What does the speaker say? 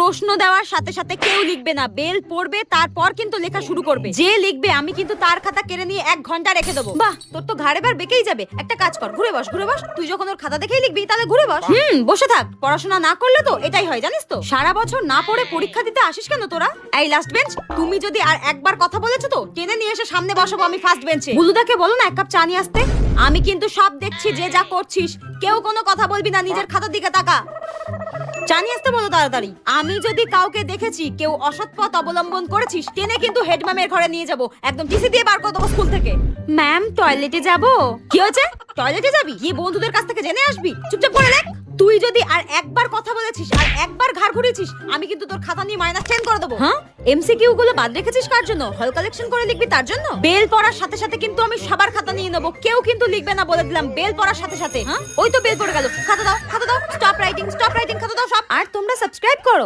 প্রশ্ন দেওয়ার সাথে সাথে কেউ লিখবে না, বেল পড়বে তারপর কিন্তু লেখা শুরু করবে। যে লিখবে আমি কিন্তু তার খাতা কেড়ে নিয়ে 1 ঘন্টা রেখে দেবো। বাহ, তোর তো ঘাড়ে বার বেঁকেই যাবে। একটা কাজ কর, ঘুরে বস ঘুরে বস। তুই যখন ওর খাতা দেখেই লিখবি তাহলে ঘুরে বস। বসে থাক। পড়াশোনা না করলে তো এটাই হয়, জানিস তো। সারা বছর না পড়ে পরীক্ষা দিতে আসিস কেন তোরা? এই লাস্ট বেঞ্চ, তুমি যদি আর একবার কথা বলেছো তো টেনে নিয়ে এসে সামনে বসাবো আমি ফার্স্ট বেঞ্চে। বুলুদাকে বলো না 1 কাপ চা নিয়ে আসতে। আমি কিন্তু সব দেখছি যে যা করছিস। কেউ কোনো কথা বলবি না, নিজের খাতার দিকে তাকা। চা নিয়ে আসতে বলো তাড়াতাড়ি। আমি যদি কাউকে দেখেছি কেউ অসৎ পথ অবলম্বন করেছিস, টেনে কিন্তু হেড ম্যামের ঘরে নিয়ে যাব, একদম টিসি দিয়ে বার করে দেবো স্কুল থেকে। ম্যাম, টয়লেটে যাব। কি হয়েছে? টয়লেটে যাবি? গিয়ে বন্ধুদের কাছ থেকে জেনে আসবি। চুপচাপ করে লেখ। তুই যদি আর একবার কথা বলেছিস আর একবার ঘাড় ঘুরিয়েছিস, আমি কিন্তু তোর খাতা নিয়ে -10 করে দেবো। হ্যাঁ, এমসিকিউ গুলো বাদ রেখেছিস কার জন্য? হল কালেকশন করে লিখবি তার জন্য? বেল পড়ার সাথে সাথে কিন্তু আমি সবার খাতা নিয়ে নেবো, কেউ কিন্তু লিখবে না বলে দিলাম। বেল পড়ার সাথে সাথে। হ্যাঁ, ওই তো বেল পড়ে গেল। খাতা দাও, খাতা দাও। স্টপ রাইটিং, খাতা দাও সব। আর তোমরা সাবস্ক্রাইব করো।